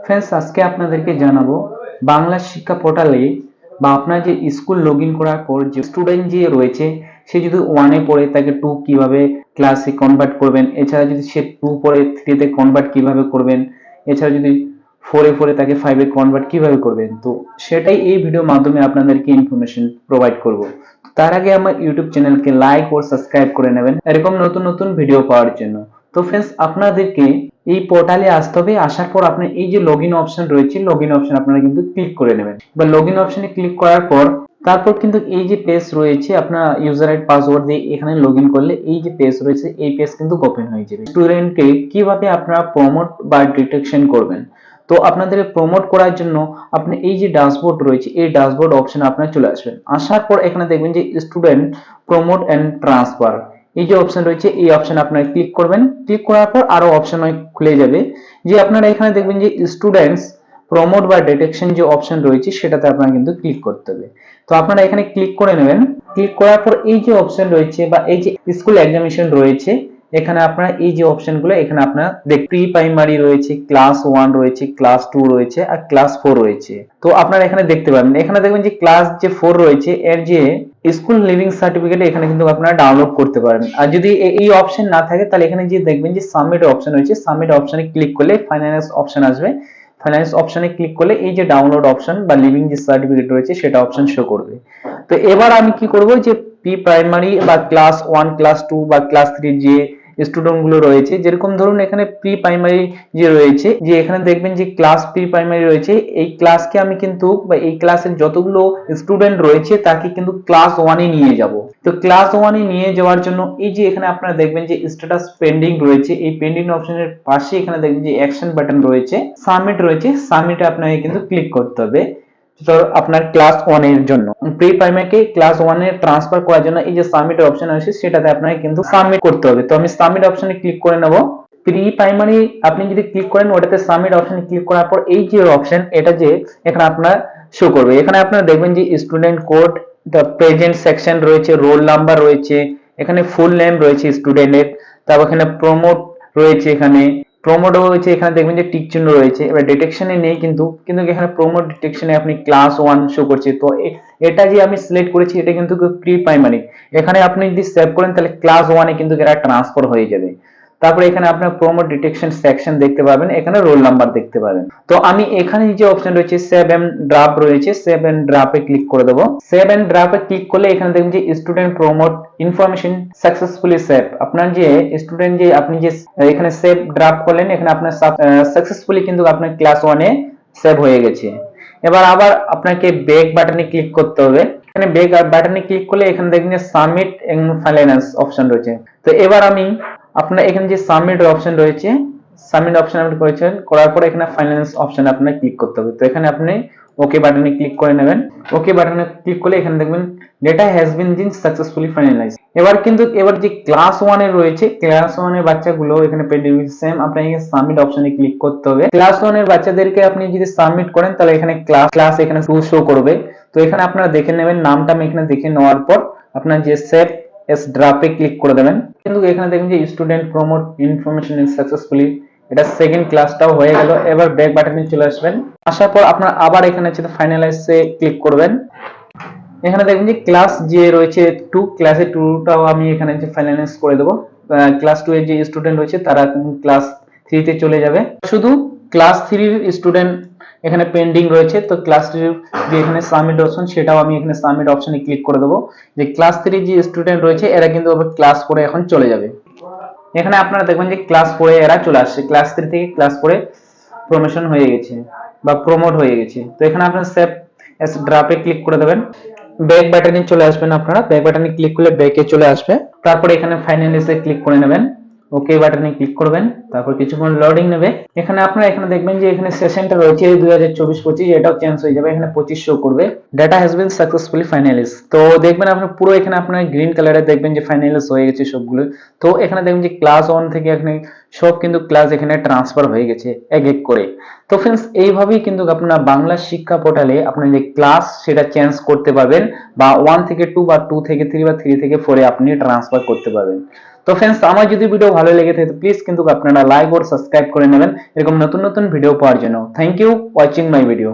Friends, আজকে আপনাদেরকে জানাবো বাংলা শিক্ষা পোর্টালে বা আপনার যে স্কুল লগ ইন করার পর যে স্টুডেন্ট যে রয়েছে, সে যদি ওয়ানে পড়ে তাকে টু কিভাবে ক্লাসে কনভার্ট করবেন, এছাড়া যদি সে টু পড়ে থ্রিতে কনভার্ট কিভাবে করবেন, এছাড়া যদি ফোরে পড়ে তাকে ফাইভে কনভার্ট কিভাবে করবেন, তো সেটাই এই ভিডিওর মাধ্যমে আপনাদেরকে ইনফরমেশন প্রোভাইড করব। তার আগে আমার ইউটিউব চ্যানেলকে লাইক ও সাবস্ক্রাইব করে নেবেন এরকম নতুন নতুন ভিডিও পাওয়ার জন্য। তো ফ্রেন্ডস, আপনাদেরকে এই পোর্টালে আসতে হবে। আসার পর আপনার এই যে লগইন অপশন রয়েছে, লগইন অপশন আপনারা কিন্তু ক্লিক করে নেবেন। বা লগইন অপশনে ক্লিক করার পর তারপর কিন্তু এই যে পেজ রয়েছে, আপনার ইউজার আইডি পাসওয়ার্ড দিয়ে এখানে লগইন করলে এই যে পেজ রয়েছে, এই পেজ কিন্তু ওপেন হয়ে যাবে। স্টুডেন্টকে কিভাবে আপনারা প্রমোট বা ডিটেকশন করবেন, তো আপনাদের প্রমোট করার জন্য আপনি এই যে ড্যাশবোর্ড রয়েছে, এই ড্যাশবোর্ড অপশনে আপনারা চলে আসবেন। আসার পর এখানে দেখবেন যে স্টুডেন্ট প্রমোট এন্ড ট্রান্সফার, এই যে অপশন রয়েছে এই অপশন আপনারা ক্লিক করবেন। ক্লিক করার পর আরো অপশন খুলে যাবে, যে আপনারা এখানে দেখবেন যে স্টুডেন্টস প্রমোট বা ডিটেকশন যে অপশন রয়েছে সেটাতে আপনারা কিন্তু ক্লিক করতে হবে। তো আপনারা এখানে ক্লিক করে নেবেন। ক্লিক করার পর এই যে অপশন রয়েছে বা এই যে স্কুল এক্সামিনেশন রয়েছে, এখানে আপনারা এই যে অপশনগুলো এখানে আপনারা প্রি প্রাইমারি রয়েছে, ক্লাস 1 রয়েছে, ক্লাস 2 রয়েছে আর ক্লাস 4 রয়েছে। তো আপনারা এখানে দেখতে পাবেন, এখানে দেখবেন যে ক্লাস যে 4 রয়েছে এর যে স্কুল লিভিং সার্টিফিকেট এখানে কিন্তু আপনারা ডাউনলোড করতে পারেন। আর যদি এই অপশন না থাকে তাহলে এখানে যে দেখবেন যে সাবমিট অপশন রয়েছে, সাবমিট অপশনে ক্লিক করলে ফাইনান্স অপশন আসবে। ফাইনান্স অপশনে ক্লিক করলে এই যে ডাউনলোড অপশন বা লিভিং যে সার্টিফিকেট রয়েছে সেটা অপশন শো করবে। তো এবার আমি কি করব, যে প্রি প্রাইমারি বা ক্লাস 1 ক্লাস 2 বা ক্লাস 3 যে স্টুডেন্ট গুলো রয়েছে, যেরকম ধরুন এখানে প্রি প্রাইমারি যে রয়েছে, যে এখানে দেখবেন যে ক্লাস প্রি প্রাইমারি রয়েছে, এই ক্লাসকে আমি কিন্তু বা এই ক্লাসের যতগুলো স্টুডেন্ট রয়েছে তাকে কিন্তু ক্লাস 1 এ নিয়ে যাব। তো ক্লাস 1 এ নিয়ে যাওয়ার জন্য এই যে এখানে আপনারা দেখবেন যে স্ট্যাটাস পেন্ডিং রয়েছে, এই পেন্ডিং অপশনের পাশে এখানে দেখবেন যে অ্যাকশন বাটন রয়েছে, সাবমিট রয়েছে, সাবমিটে আপনাকে কিন্তু ক্লিক করতে হবে। তো আপনার ক্লাস 1 এর জন্য প্রি প্রাইমারিকে ক্লাস 1 এ ট্রান্সফার করার জন্য এই যে সাবমিট অপশন আছে সেটাতে আপনাকে কিন্তু সাবমিট করতে হবে। তো আমি সাবমিট অপশনে ক্লিক করে নেব। প্রি প্রাইমারি আপনি যদি ক্লিক করেন ওটাতে সাবমিট অপশনে ক্লিক করার পর এই যে অপশন এটা যে এখানে আপনার শো করবে, এখানে আপনারা দেখবেন যে student code, the present section রয়েছে, রোল নাম্বার রয়েছে, এখানে ফুল নেম রয়েছে স্টুডেন্টের, তারপর এখানে প্রমোট রয়েছে, এখানে প্রমোট রয়েছে, এখানে দেখবেন যে টিক চিহ্ন রয়েছে। এবার ডিটেকশনে নেই কিন্তু কিন্তু এখানে প্রমোট ডিটেকশনে আপনি ক্লাস 1 শো করছে। তো এটা যে আমি সিলেক্ট করেছি এটা কিন্তু প্রি প্রাইমারি, এখানে আপনি যদি সেভ করেন তাহলে ক্লাস 1 এ কিন্তু এটা ট্রান্সফার হয়ে যাবে। তারপরে এখানে আপনার প্রমোট ডিটেকশন সেকশন দেখতে পাবেন, এখানে রোল নাম্বার দেখতে পাবেন। তো আমি এখানে যে অপশন রয়েছে সেভ এন্ড ড্রাফট রয়েছে, সেভ এন্ড ড্রাফটে ক্লিক করে দেব। সেভ এন্ড ড্রাফটে ক্লিক করলে এখানে দেখবেন যে student promote information successfully save, আপনার যে স্টুডেন্ট যে আপনি যে এখানে সেভ ড্রাফট করলেন এখানে আপনার সাকসেসফুলি কিন্তু আপনার ক্লাস 1 এ সেভ হয়ে গেছে। এবার আবার আপনাকে ব্যাক বাটনে ক্লিক করতে হবে। এখানে ব্যাক বাটনে ক্লিক করলে এখানে দেখবেন যে সাবমিট এন্ড ফাইনান্স অপশন রয়েছে। তো এবার আমি আপনার এখানে যে সাবমিট অপশন রয়েছে, সাবমিট অপশন আপনি করেছেন, করার পর এখানে ফাইনান্স অপশন আপনাকে ক্লিক করতে হবে। তো এখানে আপনি ওকে বাটনে ক্লিক করে নেবেন। ওকে বাটনে ক্লিক করলে এখানে দেখবেন data has been successfully finalise. এবার যে ক্লাস 1 এ রয়েছে, ক্লাস 1 এর বাচ্চাগুলো এখানে পেন্ডিং সেম আপনাকে সাবমিট অপশনে ক্লিক করতে হবে। ক্লাস 1 এর বাচ্চাদেরকে আপনি যদি সাবমিট করেন তাহলে এখানে ক্লাস এখানে 2 শো করবে। তো এখানে আপনারা দেখে নেবেন, নামটা আমি এখানে দেখে নেওয়ার পর আপনার যে সেভ এস ড্রাফটে ক্লিক করে দেবেন। কিন্তু এখানে দেখবেন যে student promote information is successfully, এটা সেকেন্ড ক্লাসটাও হয়ে গেল। এবার ব্যাক বাটনে চলে আসবেন। আসার পর আপনার আবার এখানে ফাইনালাইজে ক্লিক করবেন। এখানে দেখবেন যে ক্লাস যে রয়েছে 2, ক্লাসে 2টাও আমি এখানে যে ফাইনালাইজ করে দেব। ক্লাস 2 এর যে স্টুডেন্ট রয়েছে তারা ক্লাস 3 তে চলে যাবে। শুধু ক্লাস 3 এর স্টুডেন্ট এখানে পেন্ডিং রয়েছে। তো ক্লাস 3 এর যে এখানে সাবমিট অপশন সেটাও আমি এখানে সাবমিট অপশনে ক্লিক করে দেব। যে ক্লাস 3 যে স্টুডেন্ট রয়েছে এরা কিন্তু আবার ক্লাস 4 এ এখন চলে যাবে। এখানে আপনারা দেখবেন যে ক্লাস 4 এ এরা চলে আসছে, ক্লাস 3 থেকে ক্লাস 4 এ প্রমোশন হয়ে গেছে বা প্রমোট হয়ে গেছে। তো এখানে আপনারা সেভ এস ড্রাফটে ক্লিক করে দেবেন। ব্যাক বাটনে চলে আসবেন, আপনারা ব্যাক বাটনে ক্লিক করলে ব্যাকে চলে আসবে। তারপরে এখানে ফাইনালিসে ক্লিক করে নেবেন, ওকে বাটনে ক্লিক করবেন। তারপর কিছুক্ষণ লোডিং নেবে। এখানে আপনারা এখানে দেখবেন যে এখানে সেশনটা রয়েছে 2024-25, এটাও চেঞ্জ হয়ে যাবে, এখানে 25 শো করবে। Data has been successfully finalise. তো দেখবেন আপনি পুরো এখানে আপনার গ্রিন কালারে দেখবেন যে ফাইনালাইজ হয়ে গেছে সবগুলো। তো এখানে দেখবেন যে ক্লাস 1 থেকে এখানে সব কিন্তু ক্লাস এখানে ট্রান্সফার হয়ে গেছে এক এক করে। তো फ्रेंड्स, এইভাবেই কিন্তু আপনারা বাংলা শিক্ষা পোর্টালে আপনার যে ক্লাস সেটা চেঞ্জ করতে পারবেন বা 1 থেকে 2 বা 2 থেকে 3 বা 3 থেকে 4 এ আপনি ট্রান্সফার করতে পারবেন। তো ফ্রেন্ডস, আমার যদি ভিডিও ভালো লেগে থাকে প্লিজ কিন্তু আপনারা লাইক আর সাবস্ক্রাইব করে নেবেন এরকম নতুন নতুন ভিডিও পাওয়ার জন্য। Thank you watching my video.